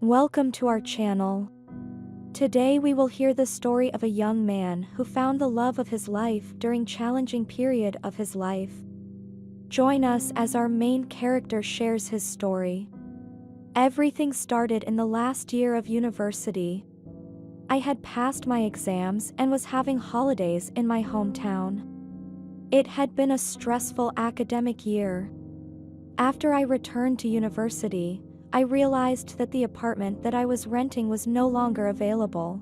Welcome to our channel. Today we will hear the story of a young man who found the love of his life during challenging period of his life. Join us as our main character shares his story. Everything started in the last year of university. I had passed my exams and was having holidays in my hometown. It had been a stressful academic year. After I returned to university, I realized that the apartment that I was renting was no longer available.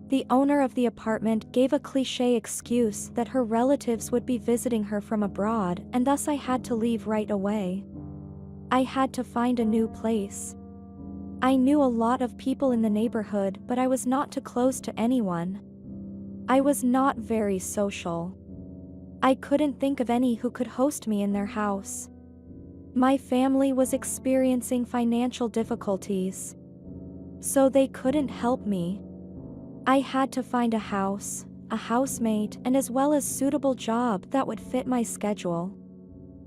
The owner of the apartment gave a cliché excuse that her relatives would be visiting her from abroad, and thus I had to leave right away. I had to find a new place. I knew a lot of people in the neighborhood, but I was not too close to anyone. I was not very social. I couldn't think of any who could host me in their house. My family was experiencing financial difficulties, so they couldn't help me. I had to find a house, a housemate, and as well as suitable job that would fit my schedule.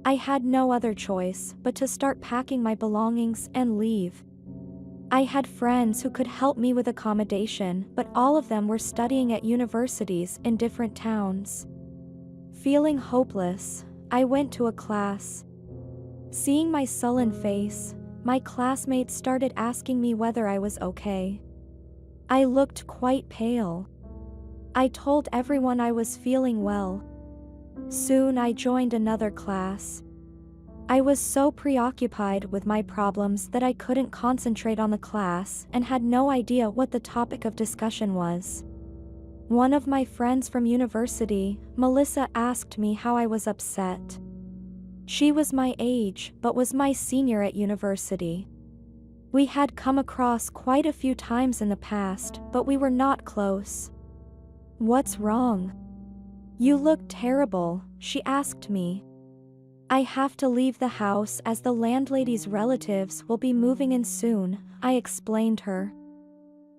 I had no other choice but to start packing my belongings and leave. I had friends who could help me with accommodation, but all of them were studying at universities in different towns. Feeling hopeless, I went to a class. Seeing my sullen face, my classmates started asking me whether I was okay. I looked quite pale. I told everyone I was feeling well. Soon I joined another class. I was so preoccupied with my problems that I couldn't concentrate on the class and had no idea what the topic of discussion was. One of my friends from university, Melissa, asked me how I was upset. She was my age, but was my senior at university. We had come across quite a few times in the past, but we were not close. "What's wrong? You look terrible," she asked me. "I have to leave the house as the landlady's relatives will be moving in soon," I explained her.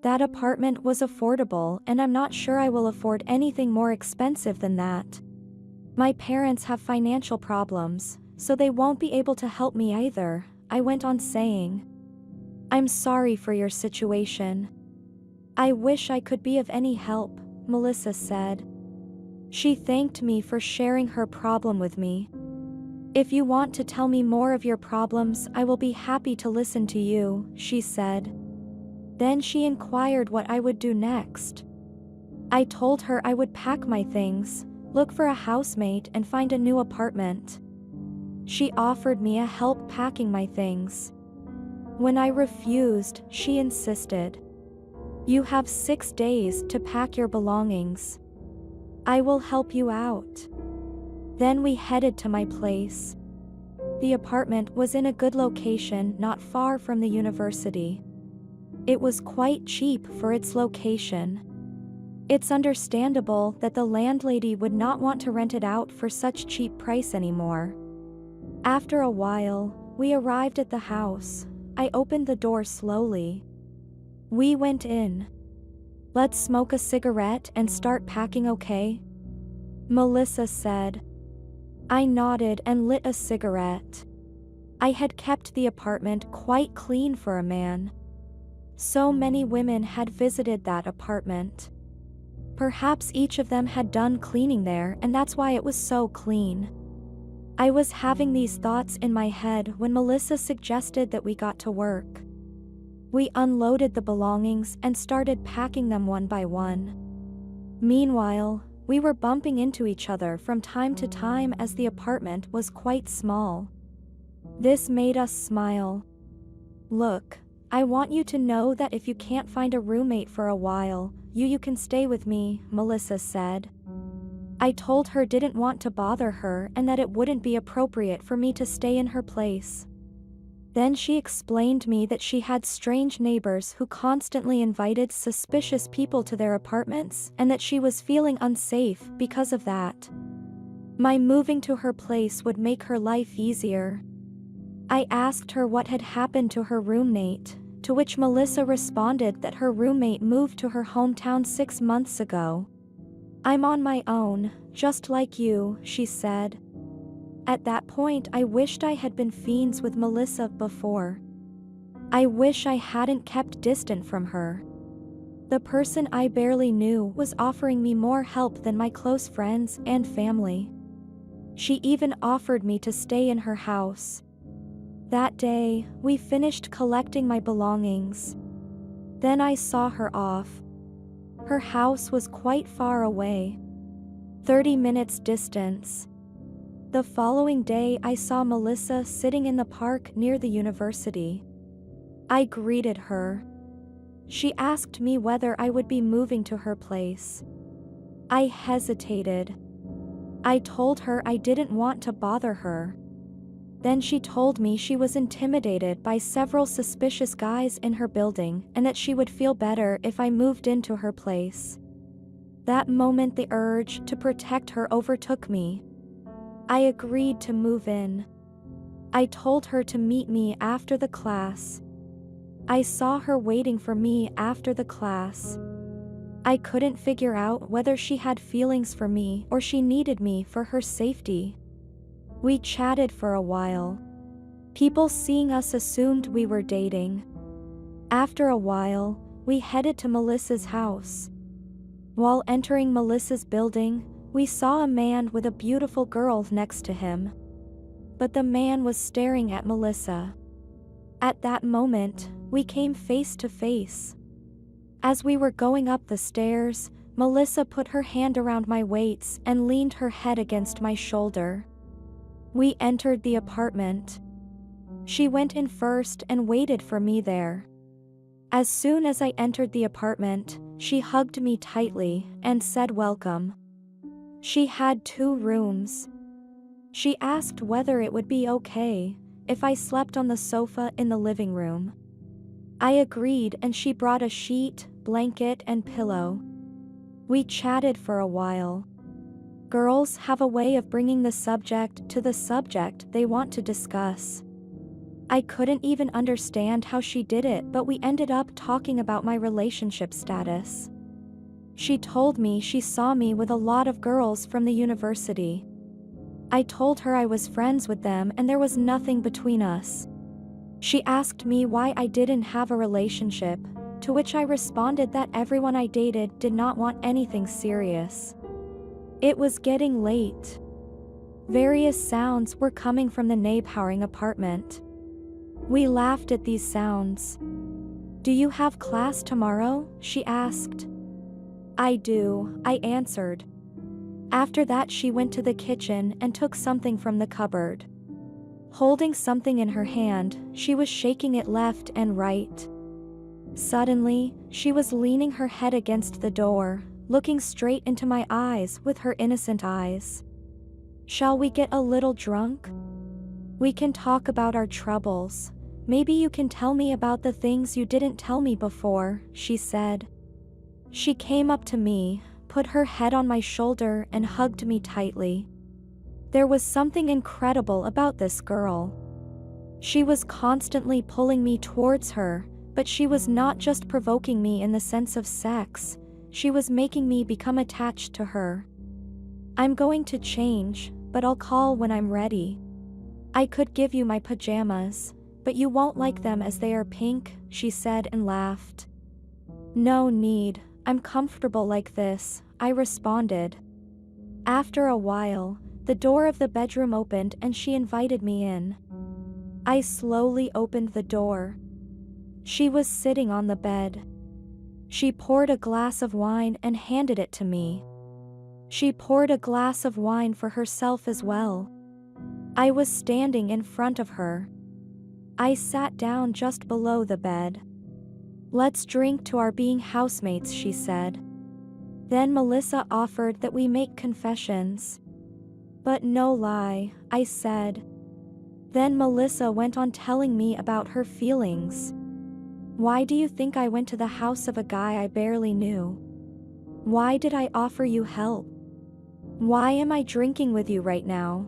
That apartment was affordable, and I'm not sure I will afford anything more expensive than that. My parents have financial problems, so they won't be able to help me either, I went on saying. "I'm sorry for your situation. I wish I could be of any help," Melissa said. She thanked me for sharing her problem with me. "If you want to tell me more of your problems, I will be happy to listen to you," she said. Then she inquired what I would do next. I told her I would pack my things, look for a housemate, and find a new apartment. She offered me a help packing my things. When I refused, she insisted. "You have 6 days to pack your belongings. I will help you out." Then we headed to my place. The apartment was in a good location not far from the university. It was quite cheap for its location. It's understandable that the landlady would not want to rent it out for such cheap price anymore. After a while, we arrived at the house. I opened the door slowly. We went in. "Let's smoke a cigarette and start packing, okay?" Melissa said. I nodded and lit a cigarette. I had kept the apartment quite clean for a man. So many women had visited that apartment. Perhaps each of them had done cleaning there, and that's why it was so clean. I was having these thoughts in my head when Melissa suggested that we got to work. We unloaded the belongings and started packing them one by one. Meanwhile, we were bumping into each other from time to time as the apartment was quite small. This made us smile. "Look, I want you to know that if you can't find a roommate for a while, you can stay with me," Melissa said. I told her didn't want to bother her and that it wouldn't be appropriate for me to stay in her place. Then she explained me that she had strange neighbors who constantly invited suspicious people to their apartments and that she was feeling unsafe because of that. My moving to her place would make her life easier. I asked her what had happened to her roommate, to which Melissa responded that her roommate moved to her hometown 6 months ago. "I'm on my own, just like you," she said. At that point I wished I had been friends with Melissa before. I wish I hadn't kept distant from her. The person I barely knew was offering me more help than my close friends and family. She even offered me to stay in her house. That day, we finished collecting my belongings. Then I saw her off. Her house was quite far away. 30 minutes distance. The following day I saw Melissa sitting in the park near the university. I greeted her. She asked me whether I would be moving to her place. I hesitated. I told her I didn't want to bother her. Then she told me she was intimidated by several suspicious guys in her building and that she would feel better if I moved into her place. That moment the urge to protect her overtook me. I agreed to move in. I told her to meet me after the class. I saw her waiting for me after the class. I couldn't figure out whether she had feelings for me or she needed me for her safety. We chatted for a while. People seeing us assumed we were dating. After a while, we headed to Melissa's house. While entering Melissa's building, we saw a man with a beautiful girl next to him. But the man was staring at Melissa. At that moment, we came face to face. As we were going up the stairs, Melissa put her hand around my waist and leaned her head against my shoulder. We entered the apartment. She went in first and waited for me there. As soon as I entered the apartment, she hugged me tightly and said welcome. She had 2 rooms. She asked whether it would be okay if I slept on the sofa in the living room. I agreed and she brought a sheet, blanket and pillow. We chatted for a while. Girls have a way of bringing the subject to the subject they want to discuss. I couldn't even understand how she did it, but we ended up talking about my relationship status. She told me she saw me with a lot of girls from the university. I told her I was friends with them and there was nothing between us. She asked me why I didn't have a relationship, to which I responded that everyone I dated did not want anything serious. It was getting late. Various sounds were coming from the neighboring apartment. We laughed at these sounds. "Do you have class tomorrow?" she asked. "I do," I answered. After that she went to the kitchen and took something from the cupboard. Holding something in her hand, she was shaking it left and right. Suddenly, she was leaning her head against the door, looking straight into my eyes with her innocent eyes. "Shall we get a little drunk? We can talk about our troubles. Maybe you can tell me about the things you didn't tell me before," she said. She came up to me, put her head on my shoulder and hugged me tightly. There was something incredible about this girl. She was constantly pulling me towards her, but she was not just provoking me in the sense of sex, she was making me become attached to her. "I'm going to change, but I'll call when I'm ready. I could give you my pajamas, but you won't like them as they are pink," she said and laughed. "No need, I'm comfortable like this," I responded. After a while, the door of the bedroom opened and she invited me in. I slowly opened the door. She was sitting on the bed. She poured a glass of wine and handed it to me. She poured a glass of wine for herself as well. I was standing in front of her. I sat down just below the bed. "Let's drink to our being housemates," she said. Then Melissa offered that we make confessions. "But no lie," I said. Then Melissa went on telling me about her feelings. "Why do you think I went to the house of a guy I barely knew? Why did I offer you help? Why am I drinking with you right now?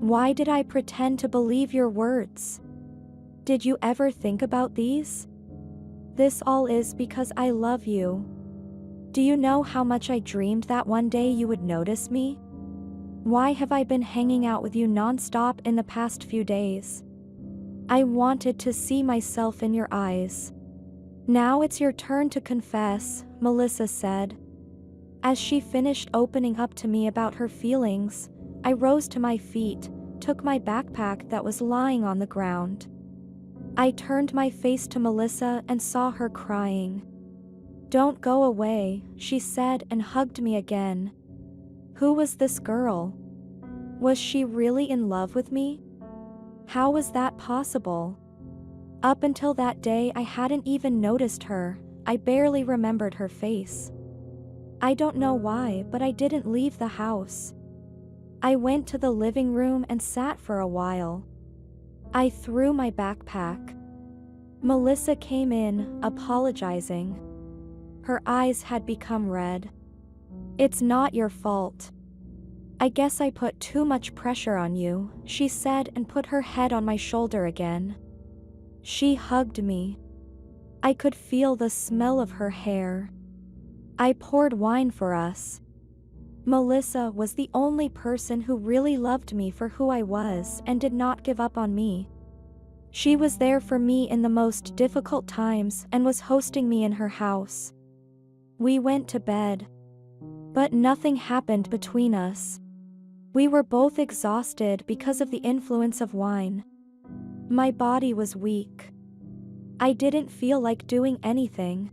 Why did I pretend to believe your words? Did you ever think about these? This all is because I love you. Do you know how much I dreamed that one day you would notice me? Why have I been hanging out with you non-stop in the past few days? I wanted to see myself in your eyes. Now it's your turn to confess, Melissa said. As she finished opening up to me about her feelings, I rose to my feet, took my backpack that was lying on the ground. I turned my face to Melissa and saw her crying. "Don't go away," she said and hugged me again. Who was this girl? Was she really in love with me? How was that possible? Up until that day I hadn't even noticed her, I barely remembered her face. I don't know why, but I didn't leave the house. I went to the living room and sat for a while. I threw my backpack. Melissa came in, apologizing. Her eyes had become red. "It's not your fault. I guess I put too much pressure on you," she said and put her head on my shoulder again. She hugged me. I could feel the smell of her hair. I poured wine for us. Melissa was the only person who really loved me for who I was and did not give up on me. She was there for me in the most difficult times and was hosting me in her house. We went to bed. But nothing happened between us. We were both exhausted because of the influence of wine. My body was weak. I didn't feel like doing anything.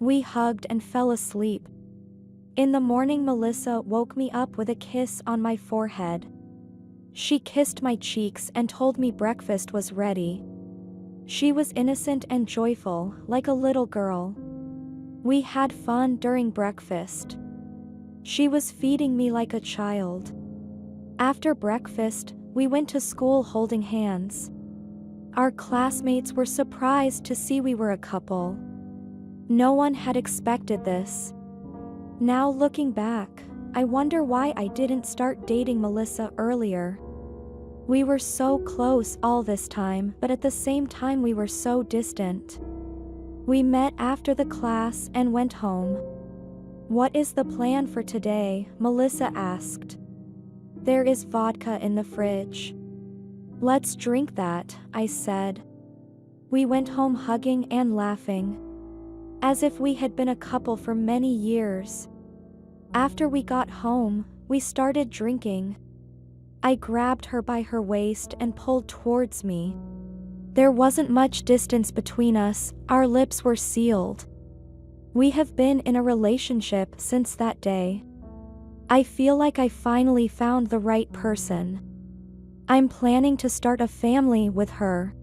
We hugged and fell asleep. In the morning, Melissa woke me up with a kiss on my forehead. She kissed my cheeks and told me breakfast was ready. She was innocent and joyful, like a little girl. We had fun during breakfast. She was feeding me like a child. After breakfast, we went to school holding hands. Our classmates were surprised to see we were a couple. No one had expected this. Now looking back, I wonder why I didn't start dating Melissa earlier. We were so close all this time, but at the same time we were so distant. We met after the class and went home. "What is the plan for today?" Melissa asked. "There is vodka in the fridge." "Let's drink that," I said. We went home hugging and laughing, as if we had been a couple for many years. After we got home, we started drinking. I grabbed her by her waist and pulled towards me. There wasn't much distance between us, our lips were sealed. We have been in a relationship since that day. I feel like I finally found the right person. I'm planning to start a family with her.